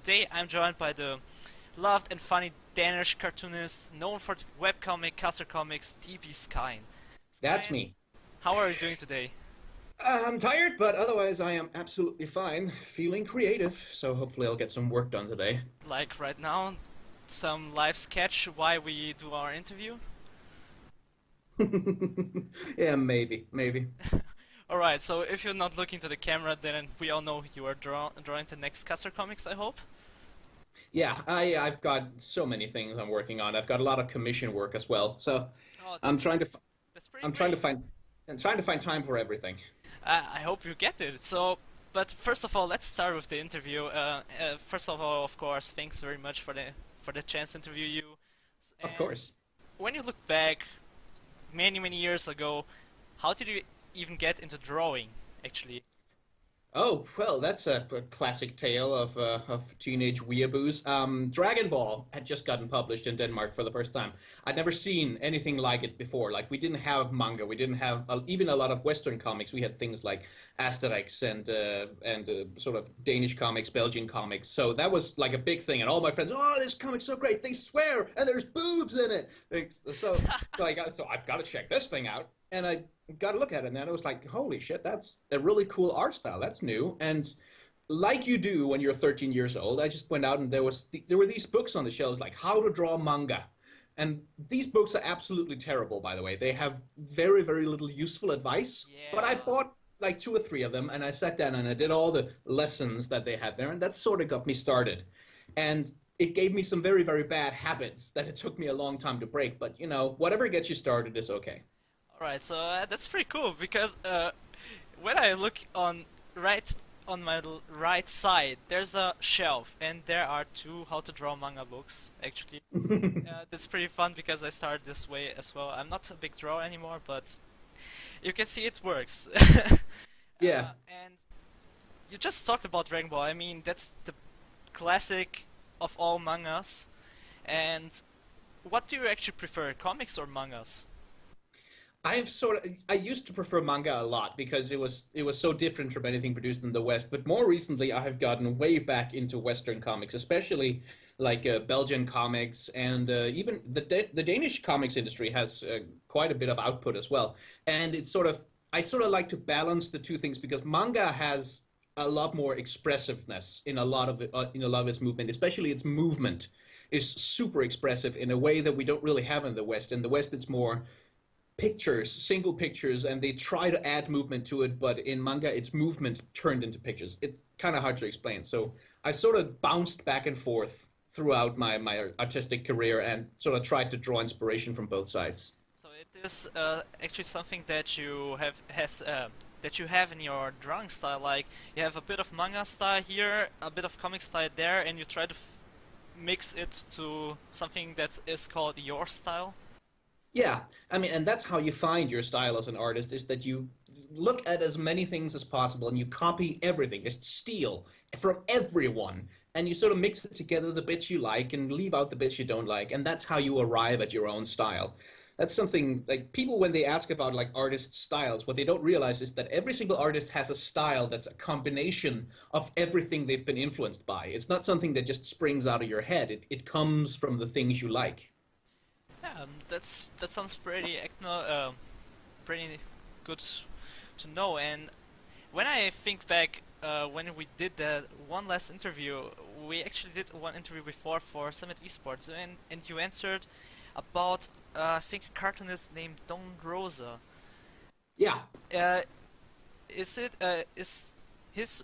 today I'm joined by the loved and funny Danish cartoonist known for the webcomic Caster Comix, TBSkyen. That's Skyen, me. how are you doing today? I'm tired, but otherwise I am absolutely fine. Feeling creative, so hopefully I'll get some work done today. Like right now, some live sketch why we do our interview? Yeah, maybe. Alright, so if you're not looking to the camera, then we all know you are drawing the next Caster Comix, I hope? Yeah, I've got so many things I'm working on. I've got a lot of commission work as well. So Oh, I'm trying to that's pretty I'm trying to great. find I'm trying to find time for everything. I hope you get it. So, but first of all, let's start with the interview. First of all, of course, thanks very much for the chance to interview you. Of And course. when you look back many years ago, how did you even get into drawing? Actually, Oh, well, that's a classic tale of teenage weeaboos. Dragon Ball had just gotten published in Denmark for the first time. I'd never seen anything like it before. Like, we didn't have manga. We didn't have even a lot of Western comics. We had things like Asterix and sort of Danish comics, Belgian comics. So that was like a big thing. And all my friends, oh, this comic's so great. They swear, and there's boobs in it. So I've got to check this thing out. And I got to look at it, and then it was like, holy shit, that's a really cool art style. That's new. And like you do when you're 13 years old, I just went out and there were these books on the shelves like how to draw manga. And these books are absolutely terrible, by the way. They have very little useful advice. But I yeah. bought like two or three of them, and I sat down and I did all the lessons that they had there, and that sort of got me started. And it gave me some very bad habits that it took me a long time to break. But whatever gets you started is okay. All right, so that's pretty cool because when I look on right on my right side, there's a shelf, and there are two how to draw manga books. Actually, that's pretty fun because I started this way as well. I'm not a big drawer anymore, but you can see it works. Yeah. And you just talked about Dragon Ball. I mean, that's the classic of all mangas. And what do you actually prefer, comics or mangas? I used to prefer manga a lot because it was so different from anything produced in the West. But more recently, I have gotten way back into Western comics, especially like Belgian comics, and even the Danish comics industry has quite a bit of output as well. And I sort of like to balance the two things because manga has a lot more expressiveness in a lot of its movement, especially its movement is super expressive in a way that we don't really have in the West. In the West, it's more pictures, single pictures, and they try to add movement to it, but in manga, it's movement turned into pictures. It's kind of hard to explain. So I sort of bounced back and forth throughout my artistic career and sort of tried to draw inspiration from both sides. So it is actually something that you have in your drawing style. Like you have a bit of manga style here, a bit of comic style there, and you try to mix it to something that is called your style. Yeah, I mean, and that's how you find your style as an artist is that you look at as many things as possible and you copy everything, just steal from everyone, and you sort of mix it together the bits you like and leave out the bits you don't like, and that's how you arrive at your own style. That's something like people when they ask about like artist styles, what they don't realize is that every single artist has a style that's a combination of everything they've been influenced by. It's not something that just springs out of your head. It comes from the things you like. Yeah, that sounds pretty good to know. And when I think back, when we did that one last interview, we actually did one interview before for Summit eSports, and you answered about I think a cartoonist named Don Rosa. Yeah. Uh, is his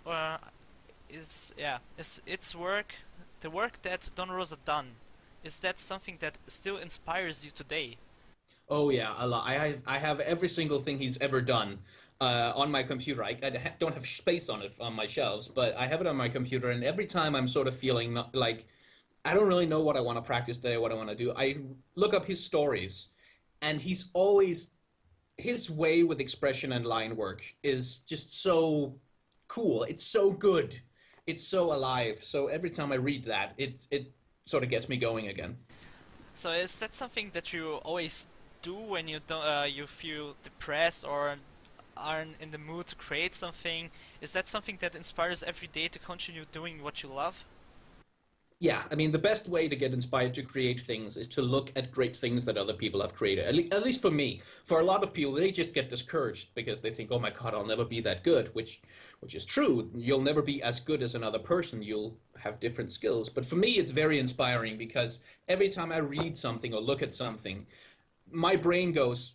is yeah is its work the work that Don Rosa done? Is that something that still inspires you today? Oh yeah, a lot. I have every single thing he's ever done on my computer. Don't have space on it on my shelves, but I have it on my computer. And every time I'm sort of feeling like I don't really know what I want to practice today, what I want to do, I look up his stories, and he's always his way with expression and line work is just so cool. It's so good. It's so alive. So every time I read that, it sort of gets me going again. So is that something that you always do when you don't you feel depressed or aren't in the mood to create something? Is that something that inspires every day to continue doing what you love? Yeah, I mean, the best way to get inspired to create things is to look at great things that other people have created. At least for me. For a lot of people, they just get discouraged because they think, "Oh my God, I'll never be that good," which is true. You'll never be as good as another person. You'll have different skills. But for me, it's very inspiring because every time I read something or look at something, my brain goes,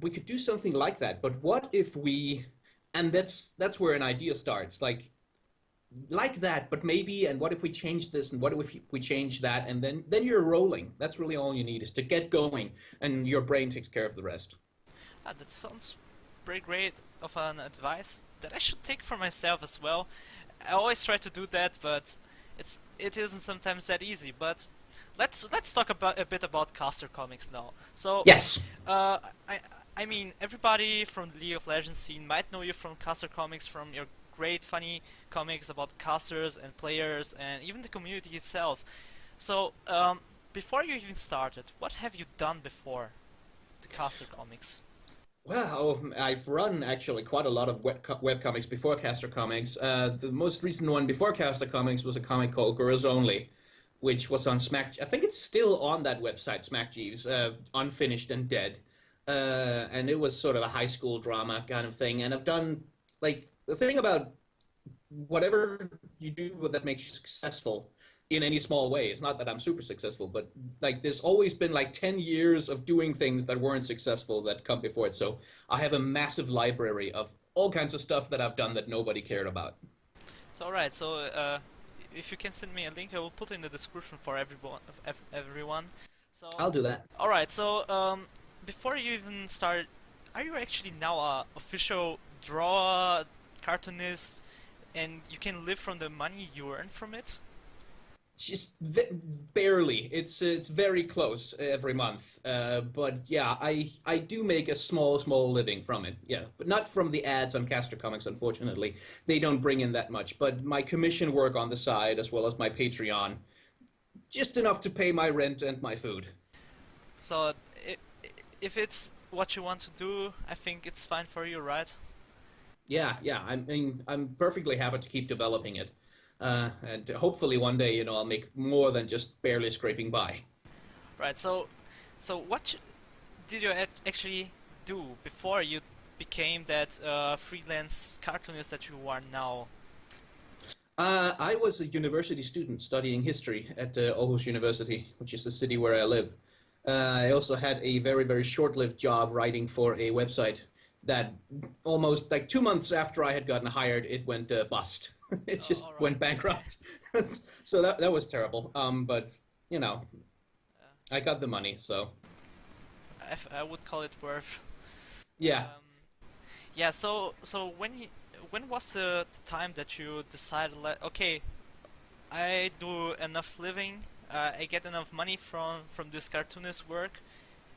"We could do something like that, but what if we..." And that's where an idea starts. Like that, but maybe, and what if we change this, and what if we change that, and then you're rolling. That's really all you need, is to get going, and your brain takes care of the rest. Ah, that sounds pretty great of an advice that I should take for myself as well. I always try to do that, but it isn't sometimes that easy. But let's talk about a bit about Caster Comix now. So, Yes. uh, I I mean everybody from the League of Legends scene might know you from Caster Comix, from your great funny comics about casters and players and even the community itself. So, before you even started, what have you done before the Caster Comix? Well, I've run actually quite a lot of web comics before Caster Comics. The most recent one before Caster Comics was a comic called Girls Only, which was on Smack. I think it's still on that website, Smack Jeeves, unfinished and dead. And it was sort of a high school drama kind of thing. And I've done, like, the thing about whatever you do that makes you successful in any small way. It's not that I'm super successful, but like there's always been like 10 years of doing things that weren't successful that come before it. So I have a massive library of all kinds of stuff that I've done that nobody cared about. So alright, so if you can send me a link, I will put in the description for everyone. So I'll do that. alright, so before you even start, are you actually now a official draw cartoonist, and you can live from the money you earn from it? Just barely. It's very close every month. But yeah, I do make a small living from it. Yeah, but not from the ads on Caster Comics, unfortunately. They don't bring in that much. But my commission work on the side, as well as my Patreon, just enough to pay my rent and my food. So if it's what you want to do, I think it's fine for you, right? Yeah. I mean, I'm perfectly happy to keep developing it. And hopefully one day, I'll make more than just barely scraping by. Right. So what did you actually do before you became that freelance cartoonist that you are now? I was a university student studying history at Aarhus University, which is the city where I live. I also had a very short-lived job writing for a website that almost like 2 months after I had gotten hired, it went bust. It Oh, just all right. went bankrupt. So that was terrible. But you know, I got the money, so I would call it worth. yeah. Um, yeah. So when was the time that you decided, like, okay, I do enough living, I get enough money from this cartoonist work.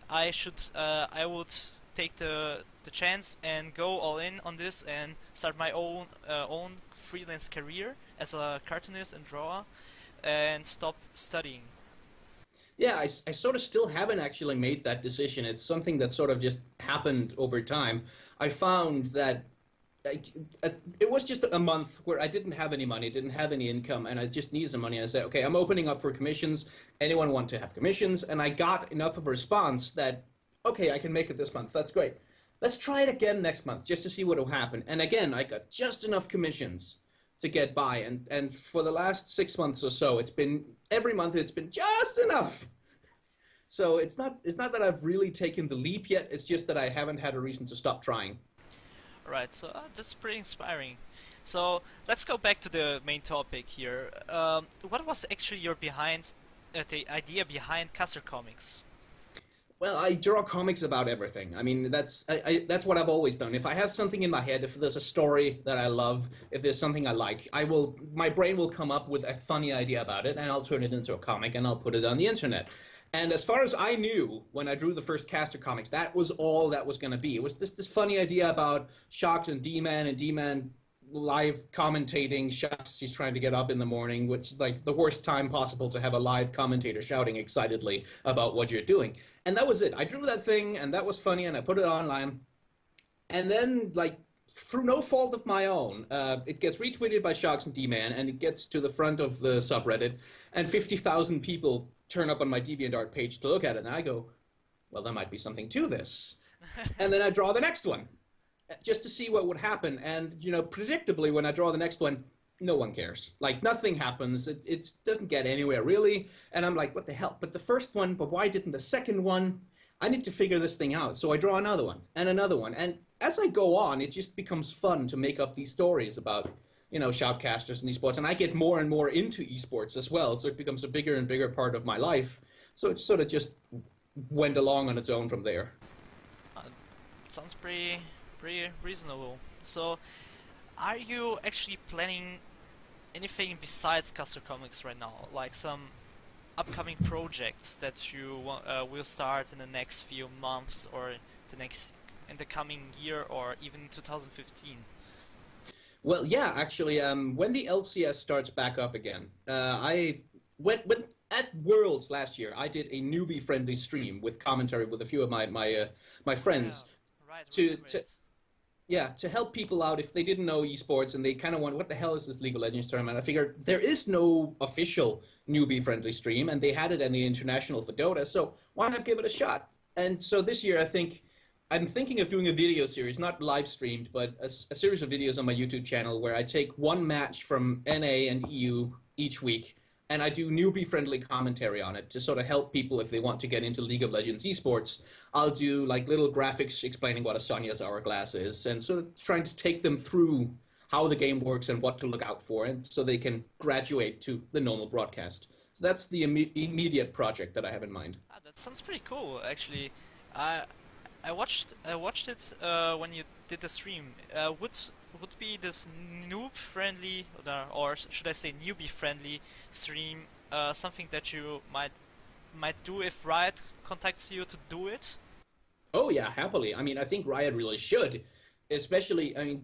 I would take the chance and go all in on this and start my own freelance career as a cartoonist and drawer, and stop studying. Yeah, I sort of still haven't actually made that decision. It's something that sort of just happened over time. I found that I, it was just a month where I didn't have any money, didn't have any income, and I just needed some money. And I said, okay, I'm opening up for commissions. Anyone want to have commissions? And I got enough of a response that, okay, I can make it this month. That's great. Let's try it again next month just to see what will happen. And again, I got just enough commissions to get by. And for the last 6 months or so, it's been every month. It's been just enough. So it's not that I've really taken the leap yet. It's just that I haven't had a reason to stop trying. Right, so that's pretty inspiring. So let's go back to the main topic here. What was actually the idea behind Caster Comix? Well, I draw comics about everything. I mean, that's what I've always done. If I have something in my head, if there's a story that I love, if there's something I like, my brain will come up with a funny idea about it, and I'll turn it into a comic, and I'll put it on the internet. And as far as I knew, when I drew the first Caster Comics, that was all that was going to be. It was just this funny idea about Shocked and D-Man live commentating. Shocked, she's trying to get up in the morning, which is like the worst time possible to have a live commentator shouting excitedly about what you're doing. And that was it. I drew that thing, and that was funny, and I put it online. And then, like, through no fault of my own, it gets retweeted by Sharks and D-Man, and it gets to the front of the subreddit, and 50,000 people turn up on my DeviantArt page to look at it, and I go, well, there might be something to this. And then I draw the next one, just to see what would happen. And, you know, predictably, when I draw the next one, no one cares. Like, nothing happens. It doesn't get anywhere, really. And I'm like, what the hell? But the first one, but why didn't the second one? I need to figure this thing out. So I draw another one, and another one. And as I go on, it just becomes fun to make up these stories about, you know, shoutcasters and esports. And I get more and more into esports as well. So it becomes a bigger and bigger part of my life. So it sort of just went along on its own from there. Sounds pretty reasonable. So, are you actually planning anything besides Caster Comix right now? Like some upcoming projects that you will start in the next few months, or in the coming year, or even 2015? Well, yeah, actually, when the LCS starts back up again, when at Worlds last year, I did a newbie-friendly stream with commentary with a few of my friends. Yeah, right, to Yeah, to help people out if they didn't know esports and they kind of wonder, what the hell is this League of Legends tournament? I figured there is no official newbie-friendly stream, and they had it in the international for Dota, so why not give it a shot? And so this year, I'm thinking of doing a video series, not live streamed, but a series of videos on my YouTube channel where I take one match from NA and EU each week, and I do newbie-friendly commentary on it to sort of help people if they want to get into League of Legends esports. I'll do like little graphics explaining what a Sonya's Hourglass is, and sort of trying to take them through how the game works and what to look out for, and so they can graduate to the normal broadcast. So that's the immediate project that I have in mind. Ah, that sounds pretty cool, actually. I watched it when you did the stream. Would be this noob-friendly, or should I say newbie-friendly stream something that you might do if Riot contacts you to do it? Oh yeah, happily. I mean, I think Riot really should, especially. I mean,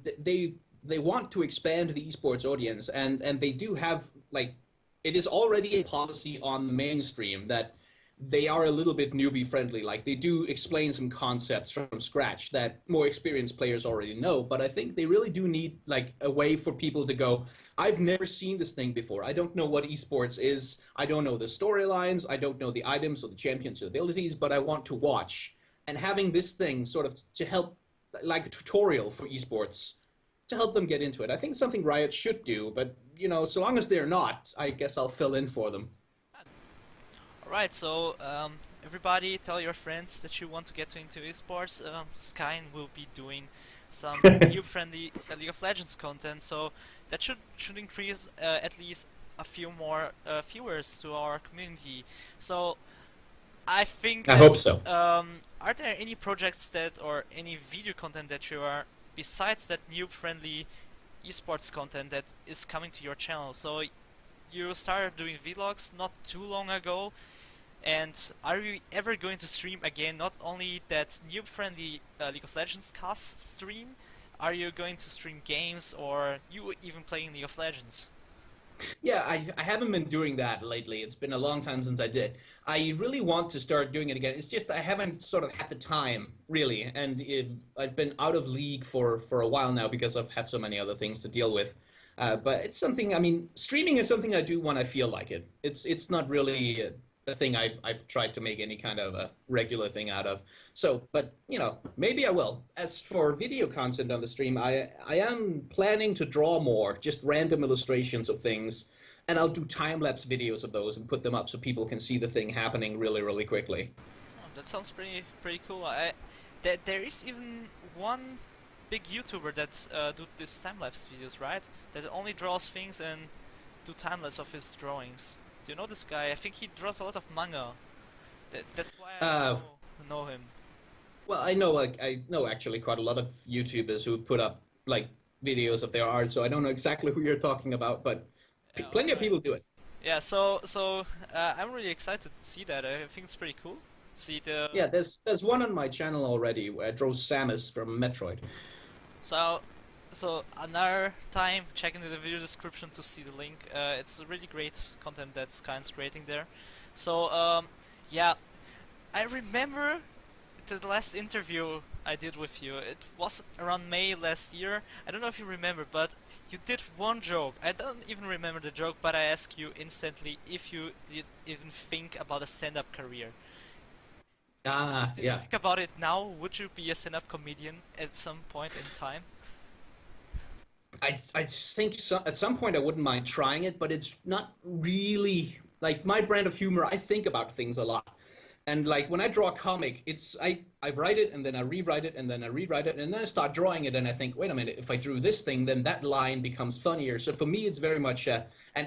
they want to expand the esports audience, and they do have, like, it is already a policy on the mainstream that they are a little bit newbie friendly. Like, they do explain some concepts from scratch that more experienced players already know, but I think they really do need, like, a way for people to go, I've never seen this thing before. I don't know what esports is. I don't know the storylines. I don't know the items or the champions or abilities, but I want to watch. And having this thing sort of to help, like a tutorial for esports, to help them get into it. I think it's something Riot should do, but, you know, so long as they're not, I guess I'll fill in for them. Alright, so everybody tell your friends that you want to get into esports. Skyen will be doing some new-friendly League of Legends content, so that should increase at least a few more viewers to our community. So I think I hope so. Are there any projects or any video content that you are, besides that noob-friendly esports content, that is coming to your channel? So you started doing vlogs not too long ago, and are you ever going to stream again? Not only that noob-friendly League of Legends cast stream, are you going to stream games, or you even playing League of Legends? Yeah, I haven't been doing that lately. It's been a long time since I did. I really want to start doing it again. It's just I haven't sort of had the time, really, and I've been out of League for a while now because I've had so many other things to deal with. But it's something, I mean, streaming is something I do when I feel like it. It's not really a thing I've tried to make any kind of a regular thing out of. So, but, you know, maybe I will. As for video content on the stream, I am planning to draw more, just random illustrations of things, and I'll do time-lapse videos of those and put them up so people can see the thing happening really, really quickly. Oh, that sounds pretty cool. There is even one big YouTuber that do these time-lapse videos, right? That only draws things and do time-lapse of his drawings. Do you know this guy? I think he draws a lot of manga. That's why I know him. Well, I know actually quite a lot of YouTubers who put up like videos of their art, so I don't know exactly who you're talking about, but Yeah, plenty of people do it. yeah, I'm really excited to see that. I think it's pretty cool. See the Yeah, there's one on my channel already where I draw Samus from Metroid. So another time, check into the video description to see the link. It's really great content that Skyen's creating there. So yeah, I remember the last interview I did with you, it was around May last year. I don't know if you remember, but you did one joke. I don't even remember the joke, but I asked you instantly if you did even think about a stand-up career. Ah, Did you yeah. think about it now? Would you be a stand-up comedian at some point in time? I think at some point I wouldn't mind trying it, but it's not really like my brand of humor. I think about things a lot. And like when I draw a comic, I write it and then I rewrite it and then I rewrite it and then I start drawing it and I think, wait a minute, if I drew this thing, then that line becomes funnier. So for me, it's very much an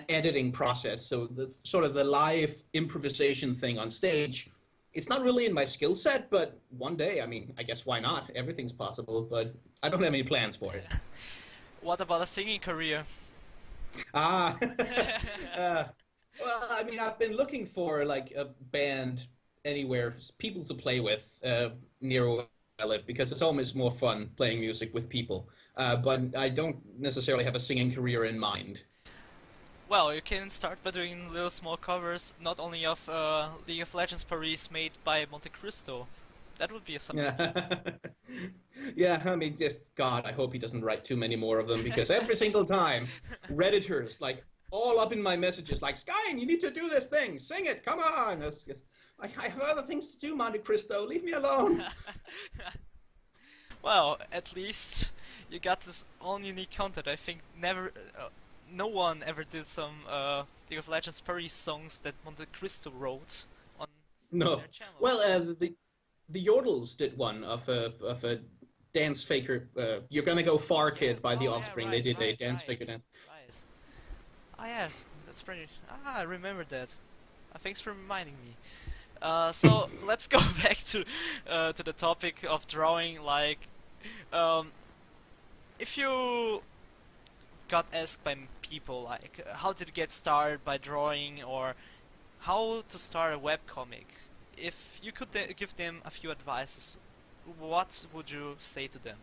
editing process. So the sort of the live improvisation thing on stage, it's not really in my skill set, but one day, I mean, I guess why not? Everything's possible, but I don't have any plans for it. What about a singing career? Ah, uh, well, I mean, I've been looking for like a band anywhere, people to play with near where I live because it's always more fun playing music with people. But I don't necessarily have a singing career in mind. Well, you can start by doing little small covers, not only of League of Legends Paris made by Monte Cristo. That would be something. Yeah, yeah. I mean, just God, I hope he doesn't write too many more of them because every single time, Redditors like all up in my messages, like Skyen, you need to do this thing, sing it, come on. I have other things to do, Monte Cristo. Leave me alone. Well, at least you got this all unique content. I think no one ever did some League of Legends Paris songs that Monte Cristo wrote on No. their channel. Well, the Yodels did one of a dance faker. You're gonna go far, kid, by the Oh yeah, Offspring. They right, did a right, dance right, faker dance. right. Ah yes, that's pretty. Ah, I remember that. Thanks for reminding me. So let's go back to the topic of drawing. Like, um, if you got asked by people, like, how did you get started by drawing, or how to start a webcomic, if you could give them a few advices, what would you say to them?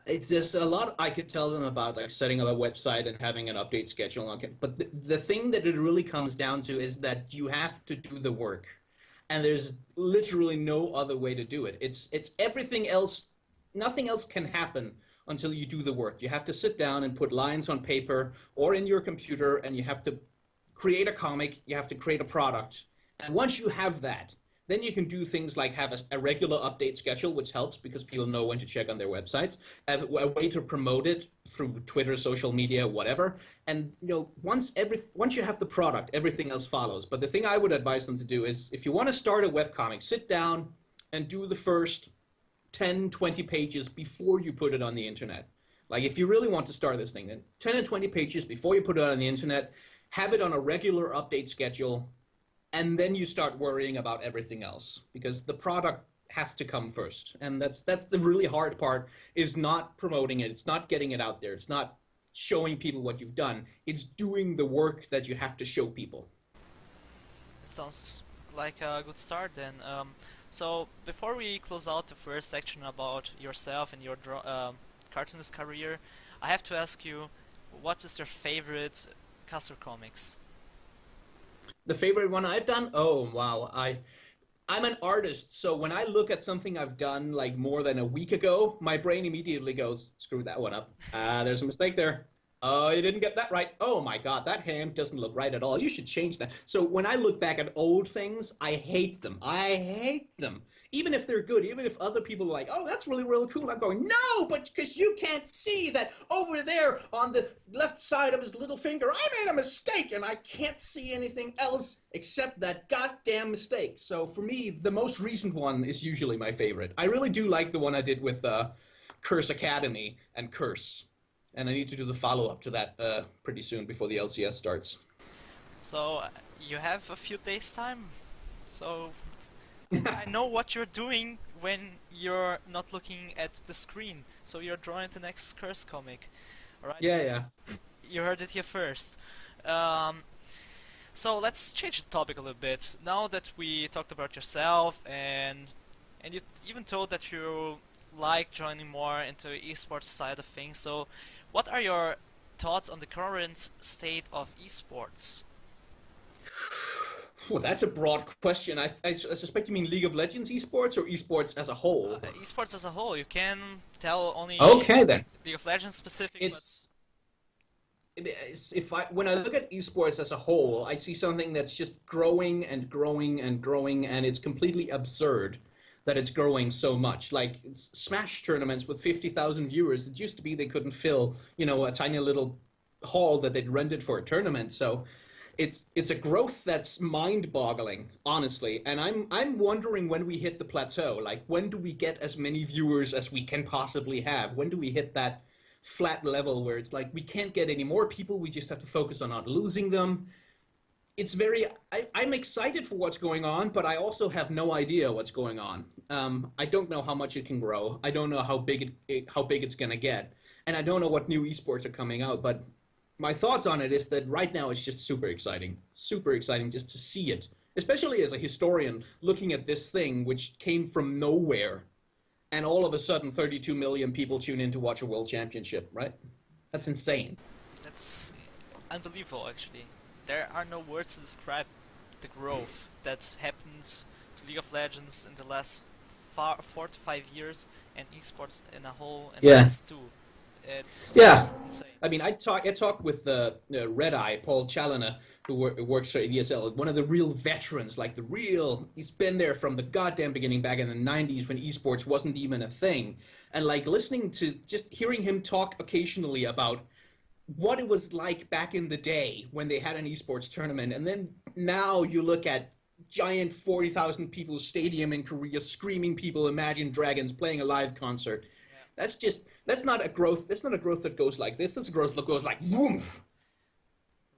There's a lot I could tell them about, like setting up a website and having an update schedule. Okay, but the thing that it really comes down to is that you have to do the work, and there's literally no other way to do it. It's everything else. Nothing else can happen until you do the work. You have to sit down and put lines on paper or in your computer, and you have to create a comic. You have to create a product, and once you have that, then you can do things like have a regular update schedule, which helps because people know when to check on their websites, a way to promote it through Twitter, social media, whatever. And once you have the product, everything else follows. But the thing I would advise them to do is if you want to start a webcomic, sit down and do the first 10, 20 pages before you put it on the internet. Like if you really want to start this thing, then 10 and 20 pages before you put it on the internet, have it on a regular update schedule, and then you start worrying about everything else because the product has to come first. And that's the really hard part, is not promoting it. It's not getting it out there. It's not showing people what you've done. It's doing the work that you have to show people. It sounds like a good start then. So before we close out the first section about yourself and your cartoonist career, I have to ask you, what is your favorite Caster Comix? The favorite one I've done? Oh, wow. I'm an artist, so when I look at something I've done like more than a week ago, my brain immediately goes, screw that one up. There's a mistake there. Oh, you didn't get that right. Oh my God, that hand doesn't look right at all. You should change that. So when I look back at old things, I hate them. I hate them. Even if they're good, even if other people are like, oh, that's really, really cool. I'm going, no, but because you can't see that over there on the left side of his little finger, I made a mistake and I can't see anything else except that goddamn mistake. So for me, the most recent one is usually my favorite. I really do like the one I did with Curse Academy and Curse. And I need to do the follow-up to that pretty soon before the LCS starts. So you have a few days time. So I know what you're doing when you're not looking at the screen. So you're drawing the next Curse comic, alright? Yeah, yeah. You heard it here first. So let's change the topic a little bit. Now that we talked about yourself and you even told that you like joining more into esports side of things. So what are your thoughts on the current state of esports? Well, that's a broad question. I suspect you mean League of Legends esports or esports as a whole. Esports as a whole, you can tell only Okay, then. League of Legends specific, but It's if I when I look at esports as a whole, I see something that's just growing and growing and growing, and it's completely absurd that it's growing so much. Like Smash tournaments with 50,000 viewers, it used to be they couldn't fill, a tiny little hall that they'd rented for a tournament. So it's a growth that's mind-boggling, honestly. And I'm wondering when we hit the plateau. Like when do we get as many viewers as we can possibly have? When do we hit that flat level where it's like we can't get any more people, we just have to focus on not losing them? It's very I'm excited for what's going on, but I also have no idea what's going on. I don't know how much it can grow. I don't know how big how big it's gonna get, and I don't know what new esports are coming out. But my thoughts on it is that right now it's just super exciting just to see it, especially as a historian looking at this thing which came from nowhere, and all of a sudden 32 million people tune in to watch a world championship. Right? That's insane. that's unbelievable actually. There are no words to describe the growth that happens to League of Legends in the last 4 to 5 years, and esports in a whole in the Yeah. last two. It's Yeah. insane. I mean, I talked with Red Eye, Paul Challoner, who works for ADSL, one of the real veterans, like he's been there from the goddamn beginning back in the 90s when esports wasn't even a thing. And like listening to, just hearing him talk occasionally about what it was like back in the day when they had an esports tournament, and then now you look at giant 40,000 people stadium in Korea screaming people Imagine Dragons playing a live concert. Yeah. That's not a growth. That's not a growth that goes like this. That's a growth that goes like boom.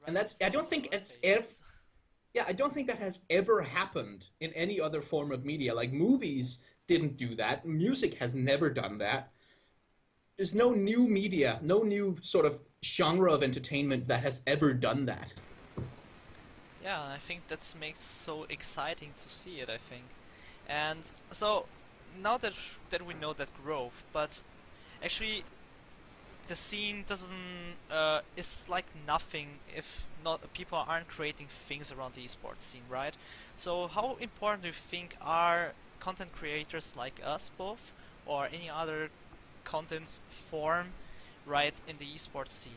And Riot I don't stars think our it's ever. faces. Yeah, I don't think that has ever happened in any other form of media. Like movies didn't do that. Music has never done that. There's no new media, no new sort of genre of entertainment that has ever done that. Yeah, I think that makes so exciting to see it, I think. And so now that we know that growth, but actually the scene doesn't is like nothing if not people aren't creating things around the esports scene, right? So how important do you think are content creators like us both, or any other content form, right, in the esports scene?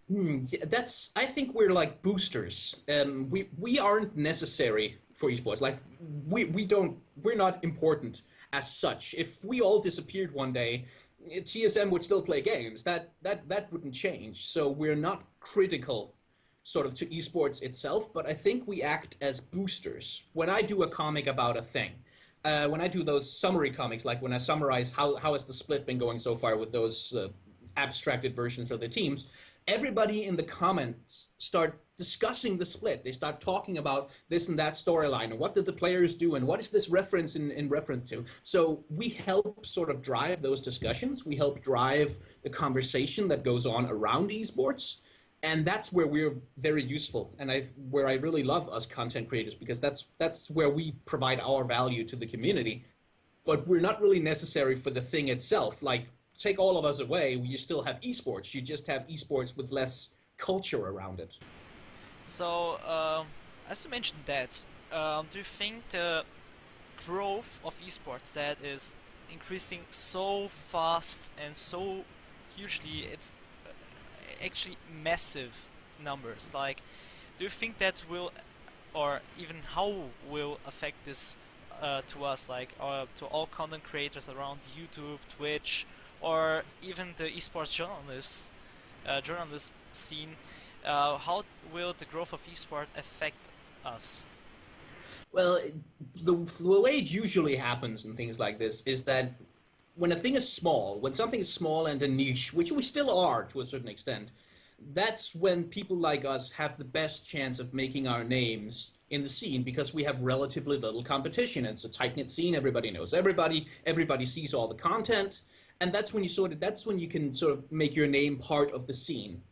Yeah, I think we're like boosters. We aren't necessary for esports. Like we're not important as such. If we all disappeared one day, TSM would still play games. That wouldn't change. So we're not critical sort of to esports itself, but I think we act as boosters. When I do a comic about a thing, when I do those summary comics, like when I summarize how has the split been going so far with those abstracted versions of the teams, everybody in the comments start discussing the split. They start talking about this and that storyline, and what did the players do, and what is this reference in reference to. So we help sort of drive those discussions. We help drive the conversation that goes on around esports. And that's where we're very useful, and where I really love us content creators, because that's where we provide our value to the community. But we're not really necessary for the thing itself. Like, take all of us away, you still have esports. You just have esports with less culture around it. So, as you mentioned that, do you think the growth of esports that is increasing so fast and so hugely, it's actually massive numbers, like, do you think that will, or even how will affect this to us, like, to all content creators around YouTube, Twitch, or even the esports journalists, journalist scene? How will the growth of esport affect us? Well, the way it usually happens in things like this is that when a thing is small, when something is small and a niche, which we still are to a certain extent, that's when people like us have the best chance of making our names in the scene, because we have relatively little competition. It's a tight-knit scene. Everybody knows everybody. Everybody sees all the content, and that's when you can sort of make your name part of the scene.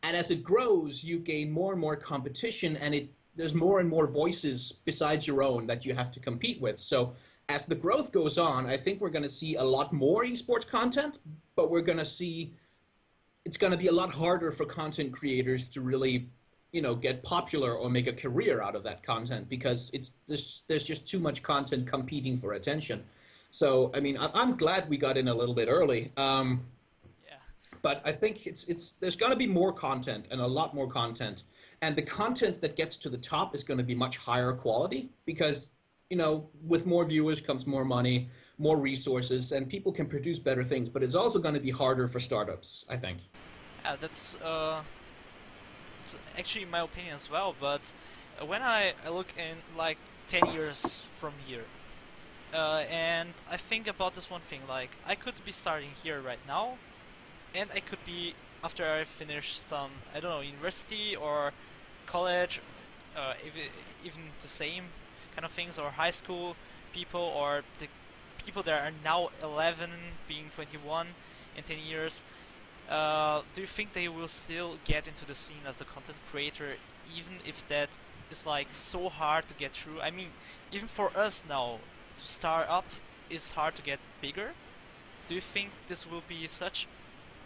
And as it grows, you gain more and more competition, and there's more and more voices besides your own that you have to compete with. So as the growth goes on, I think we're going to see a lot more esports content, but it's going to be a lot harder for content creators to really, get popular or make a career out of that content because there's just too much content competing for attention. So I mean, I'm glad we got in a little bit early. Yeah. But I think it's there's going to be more content and a lot more content, and the content that gets to the top is going to be much higher quality because with more viewers comes more money, more resources, and people can produce better things. But it's also going to be harder for startups, I think. Yeah, that's it's actually my opinion as well. But when I look in like 10 years from here, and I think about this one thing, like I could be starting here right now, and I could be after I finish some, I don't know, university or college, even the same kind of things, or high school people, or the people that are now 11 being 21 in 10 years. Do you think they will still get into the scene as a content creator, even if that is like so hard to get through? I mean, even for us now to start up is hard to get bigger. Do you think this will be such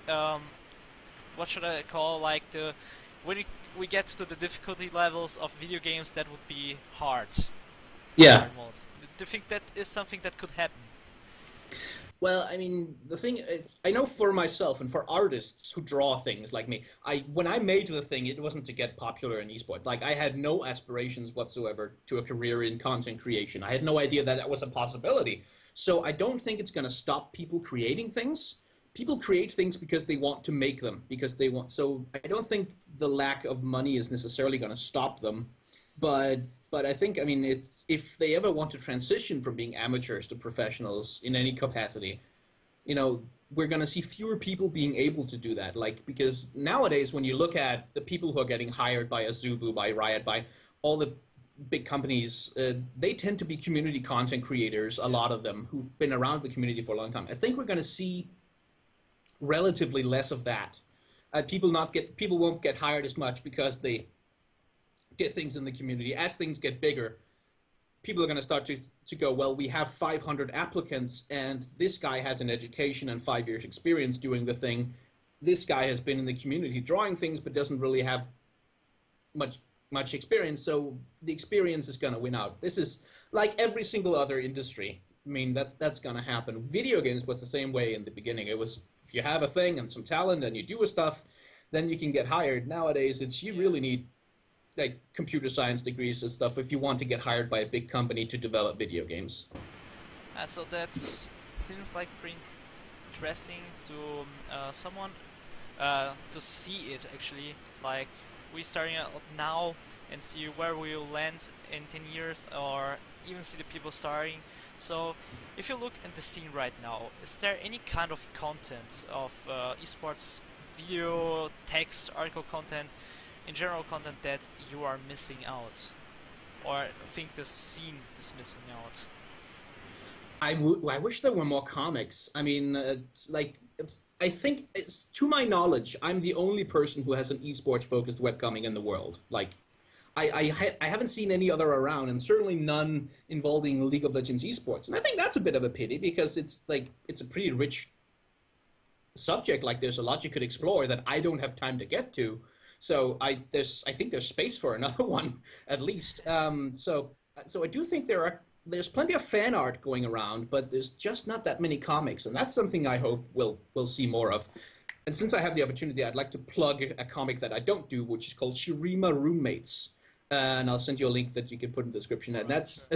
what should I call, like the when we get to the difficulty levels of video games that would be hard, Yeah. hard mode? Do you think that is something that could happen? Well, I mean, the thing I know for myself and for artists who draw things like me, when I made the thing, it wasn't to get popular in esports. Like I had no aspirations whatsoever to a career in content creation. I had no idea that that was a possibility. So I don't think it's going to stop people creating things. People create things because they want to make them, because they want. So I don't think the lack of money is necessarily going to stop them. But I think, I mean, it's if they ever want to transition from being amateurs to professionals in any capacity, we're going to see fewer people being able to do that. Like, because nowadays, when you look at the people who are getting hired by Azubu, by Riot, by all the big companies, they tend to be community content creators, a lot of them, who've been around the community for a long time. I think we're going to see relatively less of that. People won't get hired as much because they get things in the community. As things get bigger, people are going to start to go, well, we have 500 applicants, and this guy has an education and 5 years experience doing the thing. This guy has been in the community drawing things, but doesn't really have much experience. So the experience is going to win out. This is like every single other industry. I mean, that's going to happen. Video games was the same way in the beginning. It was if you have a thing and some talent and you do stuff, then you can get hired. Nowadays, you really need like computer science degrees and stuff if you want to get hired by a big company to develop video games. So that seems like pretty interesting to someone to see it actually. Like we starting out now and see where we'll land in 10 years, or even see the people starting. So if you look at the scene right now, is there any kind of content of esports, video, text, article content, in general content that you are missing out, or think the scene is missing out? I wish there were more comics. I mean, I think, to my knowledge, I'm the only person who has an esports-focused webcomic in the world. Like, I haven't seen any other around, and certainly none involving League of Legends esports. And I think that's a bit of a pity because it's a pretty rich subject. Like, there's a lot you could explore that I don't have time to get to. So I think there's space for another one at least. So I do think there's plenty of fan art going around, but there's just not that many comics, and that's something I hope we'll see more of. And since I have the opportunity, I'd like to plug a comic that I don't do, which is called Shurima Roommates, and I'll send you a link that you can put in the description. And that's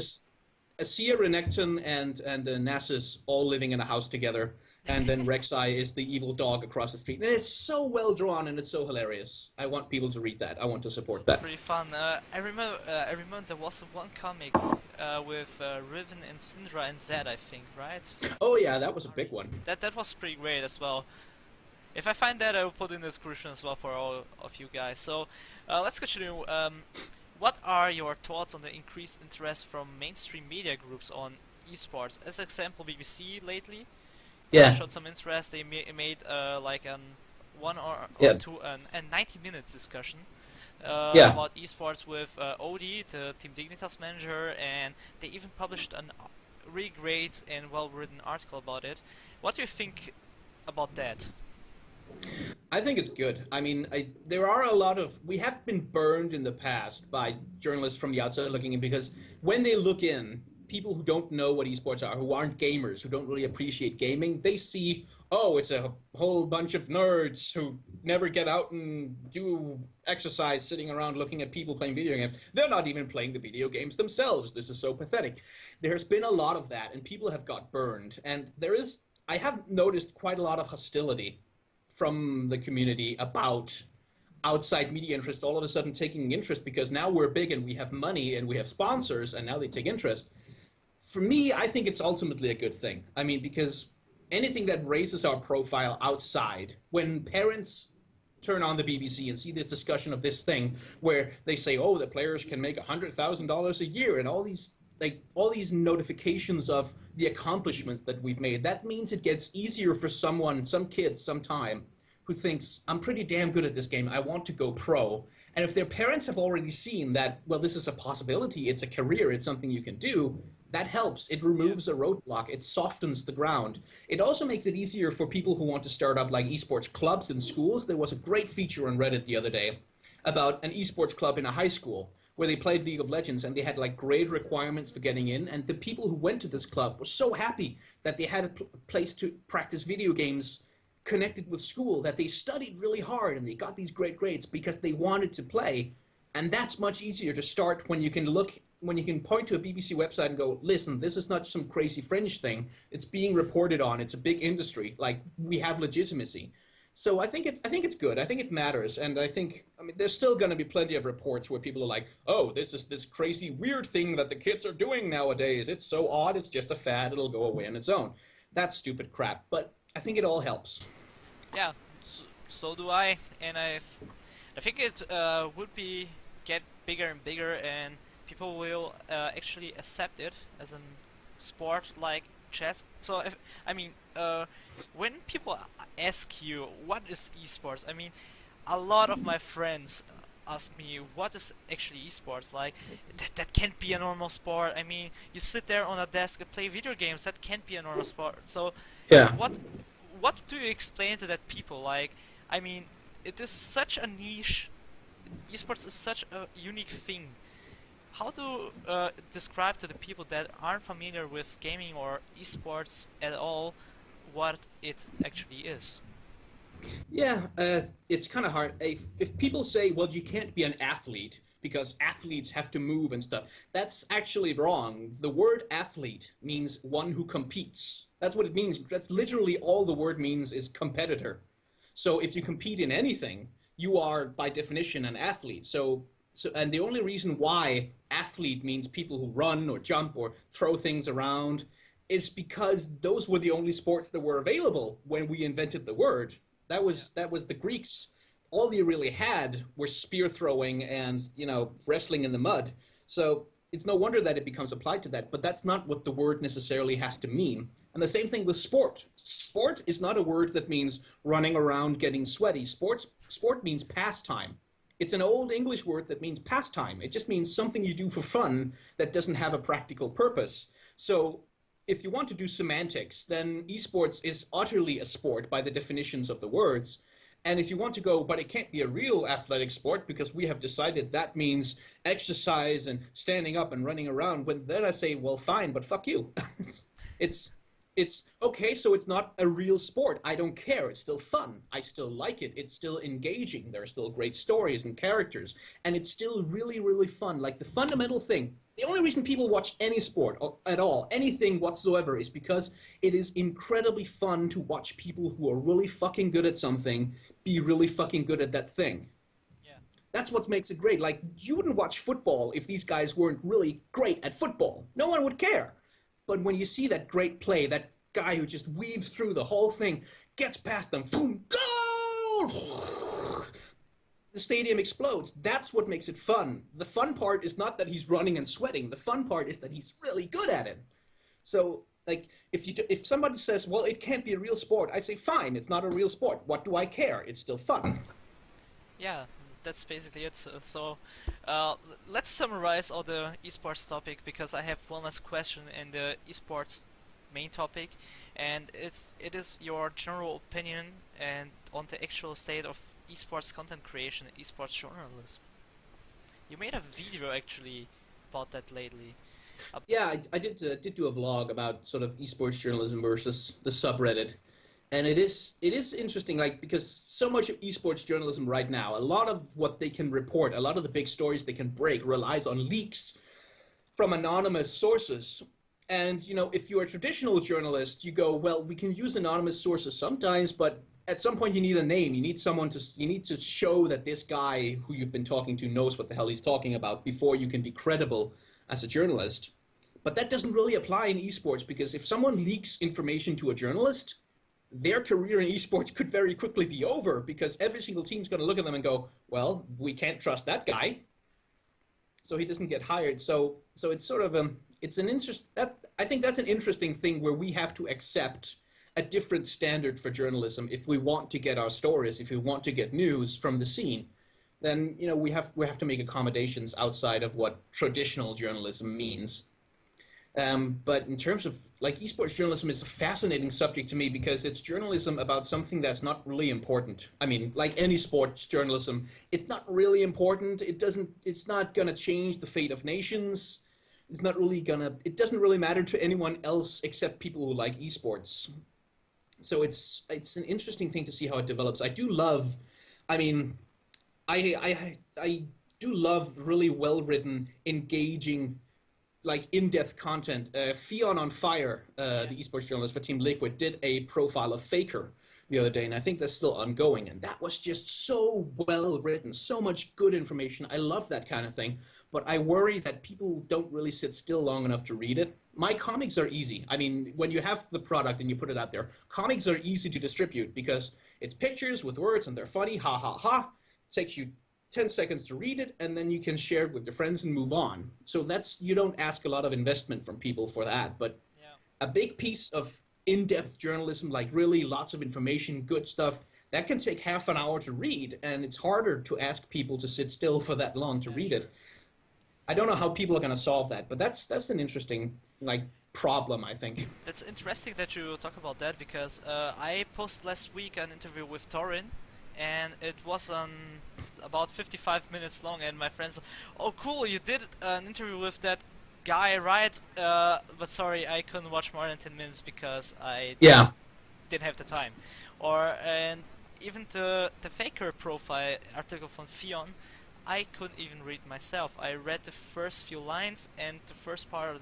Asia, Renekton, and Nasus all living in a house together. And then Rek'Sai is the evil dog across the street. And it's so well drawn and it's so hilarious. I want people to read that. I want to support that. It's pretty fun. I remember there was one comic with Riven and Syndra and Zed, I think, right? Oh yeah, that was a big one. That was pretty great as well. If I find that, I will put in the description as well for all of you guys. So let's continue. What are your thoughts on the increased interest from mainstream media groups on esports? As example, BBC lately. Yeah. Showed some interest. They made like an 1 or Yeah. 2 and 90 minutes discussion Yeah. about esports with Odie, the Team Dignitas manager, and they even published a really great and well-written article about it. What do you think about that? I think it's good. I mean, there are a lot of we have been burned in the past by journalists from the outside looking in because when they look in, people who don't know what esports are, who aren't gamers, who don't really appreciate gaming, they see, oh, it's a whole bunch of nerds who never get out and do exercise sitting around looking at people playing video games. They're not even playing the video games themselves. This is so pathetic. There's been a lot of that, and people have got burned. And I have noticed quite a lot of hostility from the community about outside media interest all of a sudden taking interest because now we're big and we have money and we have sponsors and now they take interest. For me, I think it's ultimately a good thing. I mean, because anything that raises our profile outside, when parents turn on the BBC and see this discussion of this thing where they say, oh, the players can make $100,000 a year and all these notifications of the accomplishments that we've made, that means it gets easier for someone, some kid, sometime, who thinks, I'm pretty damn good at this game, I want to go pro. And if their parents have already seen that, well, this is a possibility, it's a career, it's something you can do, that helps. It removes a roadblock. It softens the ground. It also makes it easier for people who want to start up like esports clubs in schools. There was a great feature on Reddit the other day about an esports club in a high school where they played League of Legends and they had like grade requirements for getting in, and the people who went to this club were so happy that they had a place to practice video games connected with school, that they studied really hard and they got these great grades because they wanted to play. And that's much easier to start when you can point to a BBC website and go, listen, this is not some crazy fringe thing. It's being reported on. It's a big industry. Like, we have legitimacy. So I think it's good. I think it matters. And I mean, there's still going to be plenty of reports where people are like, oh, this is this crazy weird thing that the kids are doing nowadays. It's so odd. It's just a fad. It'll go away on its own. That's stupid crap. But I think it all helps. Yeah, so do I, and I think it would get bigger and bigger, and people will actually accept it as a sport like chess. So when people ask you what is esports, I mean, a lot of my friends ask me what is actually esports. Like that can't be a normal sport. I mean, you sit there on a desk and play video games. That can't be a normal sport. So Yeah. what do you explain to that people? Like, I mean, it is such a niche. Esports is such a unique thing. How to describe to the people that aren't familiar with gaming or esports at all what it actually is? Yeah, it's kind of hard. If people say, well, you can't be an athlete because athletes have to move and stuff, that's actually wrong. The word athlete means one who competes. That's what it means. That's literally all the word means is competitor. So if you compete in anything, you are by definition an athlete. And the only reason why athlete means people who run or jump or throw things around is because those were the only sports that were available when we invented the word. That was the Greeks. All they really had were spear throwing and, wrestling in the mud. So it's no wonder that it becomes applied to that, but that's not what the word necessarily has to mean. And the same thing with sport. Sport is not a word that means running around getting sweaty. Sport means pastime. It's an old English word that means pastime. It just means something you do for fun that doesn't have a practical purpose. So if you want to do semantics, then esports is utterly a sport by the definitions of the words. And if you want to go, but it can't be a real athletic sport because we have decided that means exercise and standing up and running around, then I say, well, fine, but fuck you. It's okay, so it's not a real sport. I don't care. It's still fun. I still like it. It's still engaging. There are still great stories and characters. And it's still really, really fun. Like the fundamental thing, the only reason people watch any sport at all, anything whatsoever, is because it is incredibly fun to watch people who are really fucking good at something be really fucking good at that thing. Yeah. That's what makes it great. Like, you wouldn't watch football if these guys weren't really great at football. No one would care. But when you see that great play, that guy who just weaves through the whole thing, gets past them, boom, goal! The stadium explodes. That's what makes it fun. The fun part is not that he's running and sweating. The fun part is that he's really good at it. So, like, if somebody says, well, it can't be a real sport, I say, fine, it's not a real sport. What do I care? It's still fun. Yeah, that's basically it. So, let's summarize all the esports topic because I have one last question in the esports main topic, and it is your general opinion and on the actual state of esports content creation, esports journalism. You made a video actually about that lately. Yeah, I did do a vlog about sort of esports journalism versus the subreddit, and it is interesting, like, because so much of esports journalism right now, a lot of what they can report, a lot of the big stories they can break relies on leaks from anonymous sources. And if you're a traditional journalist, you go, well, we can use anonymous sources sometimes, but at some point you need a name. You need to show that this guy who you've been talking to knows what the hell he's talking about before you can be credible as a journalist. But that doesn't really apply in esports, because if someone leaks information to a journalist, their career in esports could very quickly be over, because every single team's going to look at them and go, well, we can't trust that guy, so he doesn't get hired. So it's sort of it's an interest that I think that's an interesting thing, where we have to accept a different standard for journalism if we want to get our stories, if we want to get news from the scene. Then we have to make accommodations outside of what traditional journalism means. But in terms of, like, esports journalism is a fascinating subject to me, because it's journalism about something that's not really important. I mean, like any sports journalism, it's not really important. It's not gonna change the fate of nations. It doesn't really matter to anyone else except people who like esports. So it's an interesting thing to see how it develops. I mean, I do love really well-written, engaging, like, in-depth content. Fion on Fire, the esports journalist for Team Liquid, did a profile of Faker the other day, and I think that's still ongoing. And that was just so well written, so much good information. I love that kind of thing, but I worry that people don't really sit still long enough to read it. My comics are easy. I mean, when you have the product and you put it out there, comics are easy to distribute because it's pictures with words and they're funny. Ha ha ha. It takes you 10 seconds to read it, and then you can share it with your friends and move on. So you don't ask a lot of investment from people for that. But Yeah. a big piece of in-depth journalism, like really lots of information, good stuff, that can take half an hour to read, and it's harder to ask people to sit still for that long to Yeah, read sure. it. I don't know how people are going to solve that, but that's an interesting, like, problem, I think. That's interesting that you talk about that because I posted last week an interview with Torin, and it was about 55 minutes long. And my friends, oh cool, you did an interview with that guy, right? But sorry, I couldn't watch more than 10 minutes because I Yeah. didn't have the time. And even the Faker profile article from Fion, I couldn't even read myself. I read the first few lines and the first part of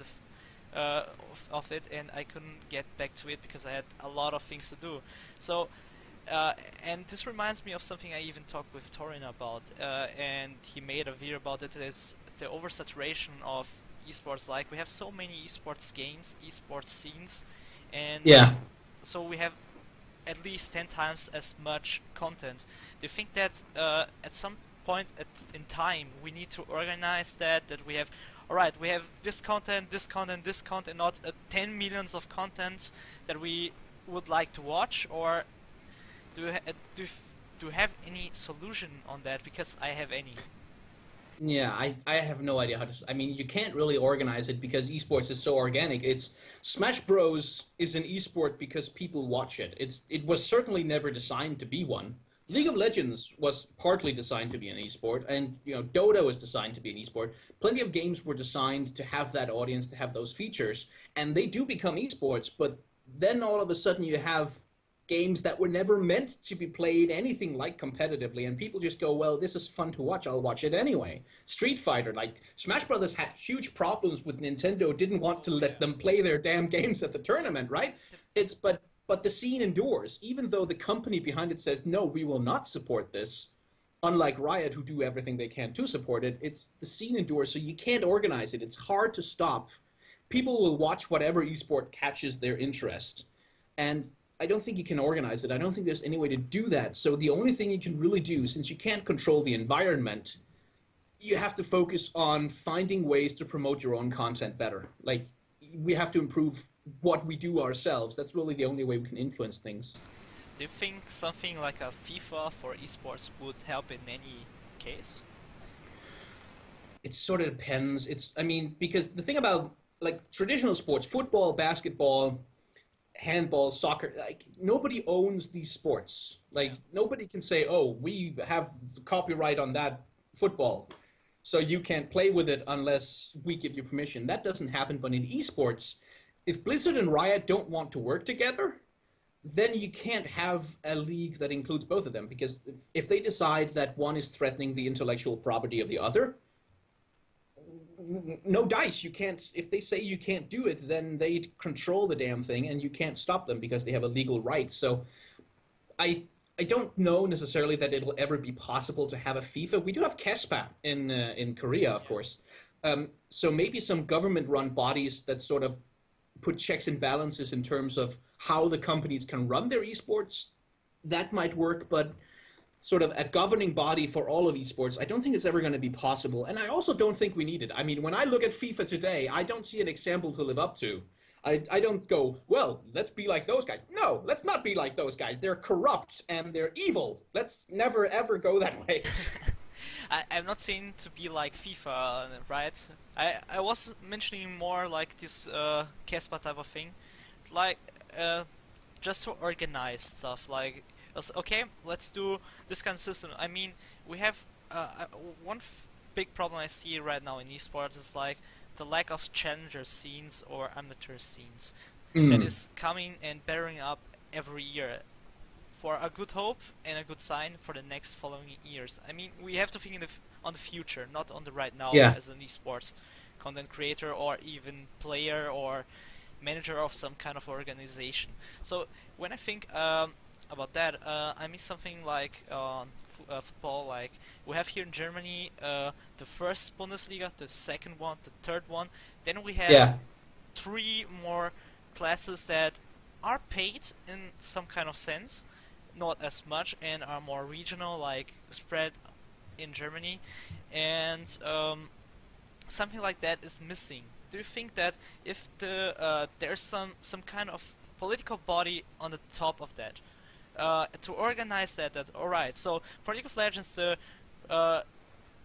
of it, and I couldn't get back to it because I had a lot of things to do. So, and this reminds me of something I even talked with Torin about, and he made a video about it. Is the oversaturation of esports. Like, we have so many esports games, esports scenes, and Yeah. so we have at least 10 times as much content. Do you think that at some point in time we need to organize that we have, alright, we have this content, this content, this content, not 10 millions of content that we would like to watch? Or do you, do you have any solution on that? Because I have any. Yeah, I have no idea how to. I mean, you can't really organize it because esports is so organic. Smash Bros is an esport because people watch it. It was certainly never designed to be one. Yeah. League of Legends was partly designed to be an esport, and Dota was designed to be an esport. Plenty of games were designed to have that audience, to have those features, and they do become esports. But then all of a sudden you have games that were never meant to be played anything like competitively, and people just go, well, this is fun to watch, I'll watch it anyway. Street Fighter, like, Smash Brothers had huge problems with Nintendo, didn't want to let them play their damn games at the tournament, right? But the scene endures, even though the company behind it says, no, we will not support this. Unlike Riot, who do everything they can to support it, the scene endures, so you can't organize it. It's hard to stop. People will watch whatever esport catches their interest, and I don't think you can organize it. I don't think there's any way to do that. So the only thing you can really do, since you can't control the environment, you have to focus on finding ways to promote your own content better. Like, we have to improve what we do ourselves. That's really the only way we can influence things. Do you think something like a FIFA for esports would help in any case? It sort of depends. I mean, because the thing about, like, traditional sports, football, basketball, handball, soccer. Like nobody owns these sports. Like Yeah. nobody can say, "Oh, we have copyright on that football, so you can't play with it unless we give you permission." That doesn't happen. But in esports, if Blizzard and Riot don't want to work together, then you can't have a league that includes both of them, because if they decide that one is threatening the intellectual property of the other, no dice. You can't. If they say you can't do it, then they control the damn thing, and you can't stop them because they have a legal right. So I don't know necessarily that it'll ever be possible to have a FIFA. We do have KESPA in Korea, of Yeah. course. So maybe some government-run bodies that sort of put checks and balances in terms of how the companies can run their esports, that might work. But sort of a governing body for all of esports, I don't think it's ever going to be possible. And I also don't think we need it. I mean, when I look at FIFA today, I don't see an example to live up to. I don't go, well, let's be like those guys. No, let's not be like those guys. They're corrupt and they're evil. Let's never, ever go that way. I'm not saying to be like FIFA, right? I was mentioning more like this Casper type of thing, like just to organize stuff. Like, okay, let's do this kind of system. I mean, we have one big problem I see right now in esports is like the lack of challenger scenes or amateur scenes that Mm. is coming and bearing up every year for a good hope and a good sign for the next following years. I mean, we have to think in on the future, not on the right now Yeah. as an esports content creator or even player or manager of some kind of organization. So when I think about that, I mean something like football. Like we have here in Germany the first Bundesliga, the second one, the third one. Then we have Yeah. three more classes that are paid in some kind of sense, not as much, and are more regional, like spread in Germany, and something like that is missing. Do you think that if there's some kind of political body on the top of that to organize that all right, so for League of Legends the uh,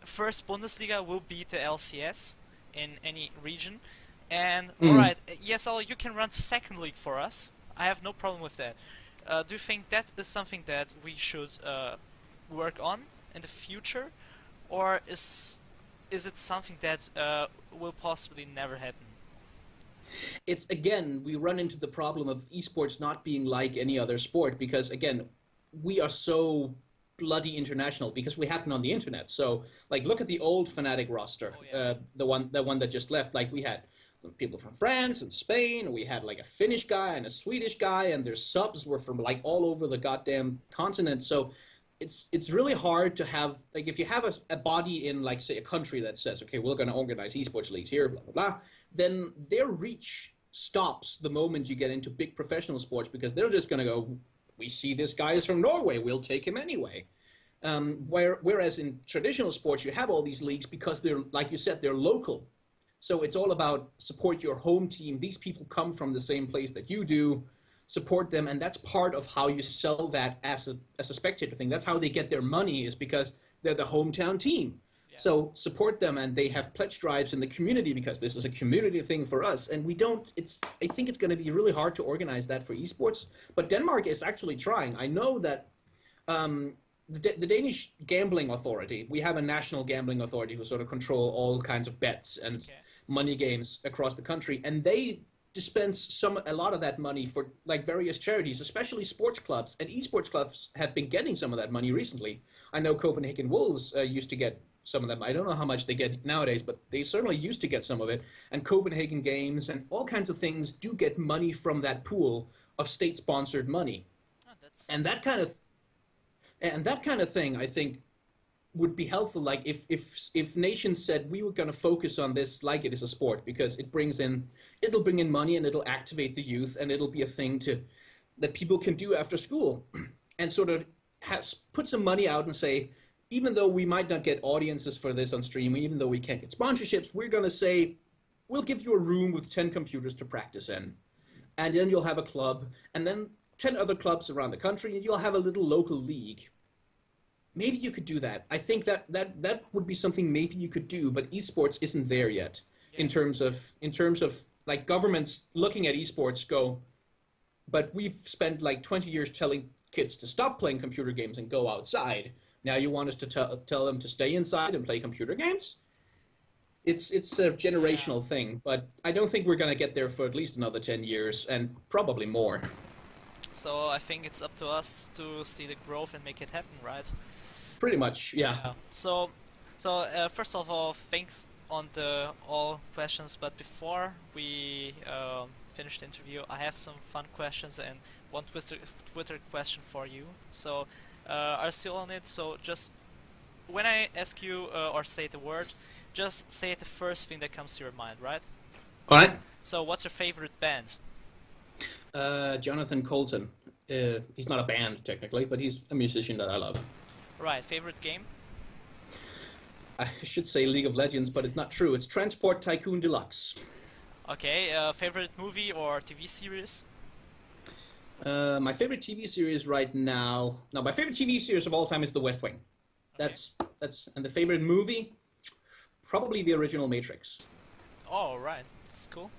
first Bundesliga will be the LCS in any region, and Mm. alright, ESL, you can run the second league for us. I have no problem with that. Do you think that is something that we should work on in the future, or is it something that will possibly never happen? It's again, we run into the problem of esports not being like any other sport, because again, we are so bloody international because we happen on the internet. So like look at the old Fnatic roster, Oh yeah, the one that just left. Like we had people from France and Spain, we had like a Finnish guy and a Swedish guy, and their subs were from like all over the goddamn continent. So it's really hard to have, like, if you have a body in, like, say, a country that says, okay, we're going to organize esports leagues here, blah blah blah, then their reach stops the moment you get into big professional sports, because they're just going to go, we see this guy is from Norway, we'll take him anyway. Whereas in traditional sports, you have all these leagues because they're, like you said, they're local. So it's all about support your home team. These people come from the same place that you do. Support them, and that's part of how you sell that as a spectator thing. That's how they get their money, is because they're the hometown team. yeah, So support them, and they have pledge drives in the community because this is a community thing for us. And we don't. It's. I think it's going to be really hard to organize that for esports. But Denmark is actually trying. I know that the Danish gambling authority. We have a national gambling authority who sort of control all kinds of bets and okay, money games across the country, and they dispense a lot of that money for like various charities, especially sports clubs, and esports clubs have been getting some of that money recently. I know Copenhagen Wolves used to get some of that. I don't know how much they get nowadays, but they certainly used to get some of it. And Copenhagen Games and all kinds of things do get money from that pool of state-sponsored money, oh, that's and that kind of thing, I think, would be helpful. Like if nations said we were going to focus on this like it is a sport, because it'll bring in money and it'll activate the youth, and it'll be a thing that people can do after school, and sort of put some money out and say, even though we might not get audiences for this on streaming, even though we can't get sponsorships, we're going to say we'll give you a room with 10 computers to practice in, and then you'll have a club, and then 10 other clubs around the country, and you'll have a little local league. Maybe you could do that. I think that would be something maybe you could do, but esports isn't there yet yeah, in terms of like governments looking at esports go, But we've spent like 20 years telling kids to stop playing computer games and go outside. Now you want us to tell them to stay inside and play computer games? It's a Yeah. generational thing, but I don't think we're gonna get there for at least another 10 years, and probably more. So I think it's up to us to see the growth and make it happen, right? Pretty much, yeah. Yeah. First of all, thanks on the all questions. But before we finish the interview, I have some fun questions and one Twitter question for you. So, are you still on it? So just when I ask you or say the word, just say the first thing that comes to your mind, right? All right. So, what's your favorite band? Jonathan Colton. He's not a band technically, but he's a musician that I love. Right. Favorite game? I should say League of Legends, but it's not true. It's Transport Tycoon Deluxe. Okay. Favorite movie or TV series? My favorite TV series right now. No, my favorite TV series of all time is The West Wing. Okay. And the favorite movie, probably the original Matrix. Oh, right. That's cool.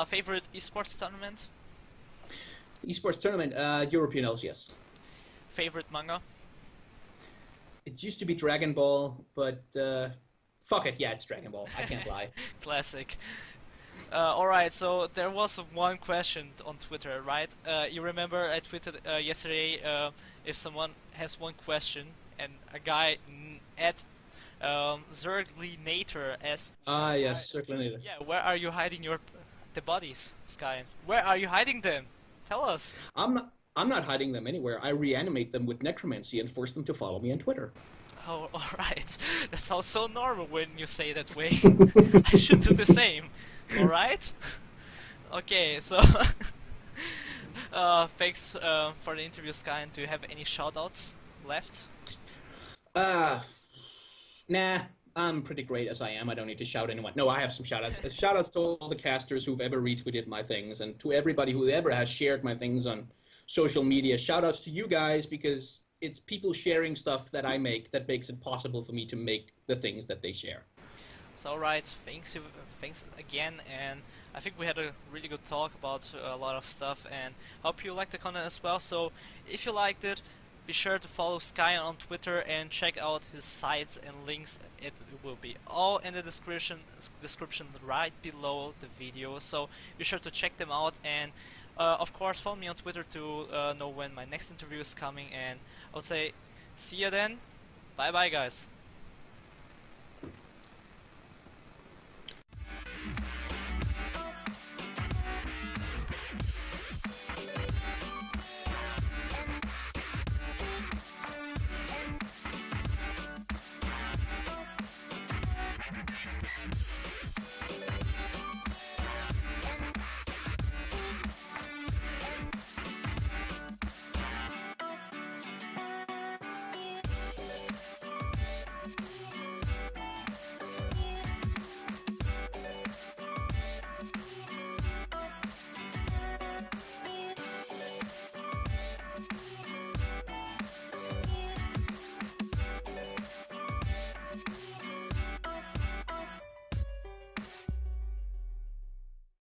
Favorite esports tournament? Esports tournament, European LCS. Favorite manga? It used to be Dragon Ball, but fuck it, yeah, it's Dragon Ball. I can't lie. Classic. Alright, so there was one question on Twitter, right? You remember I tweeted yesterday if someone has one question, and a guy at Zerglinator asked, Ah, yes, Circlinator. yeah, where are you hiding the bodies, Skyen? Where are you hiding them? Tell us. I'm not hiding them anywhere. I reanimate them with necromancy and force them to follow me on Twitter. Oh, alright. That sounds so normal when you say that way. I should do the same. Alright? Okay, so thanks for the interview, Skyen. Do you have any shoutouts left? Uh, nah, I'm pretty great as I am. I don't need to shout anyone. No, I have some shoutouts. Shoutouts to all the casters who've ever retweeted my things, and to everybody who ever has shared my things on social media. Shoutouts to you guys, because it's people sharing stuff that I make that makes it possible for me to make the things that they share. So, alright, thanks again, and I think we had a really good talk about a lot of stuff, and hope you liked the content as well. So, if you liked it, be sure to follow Skyen on Twitter and check out his sites and links. It will be all in the description right below the video. So be sure to check them out, and of course follow me on Twitter to know when my next interview is coming. And I would say see you then. Bye bye, guys.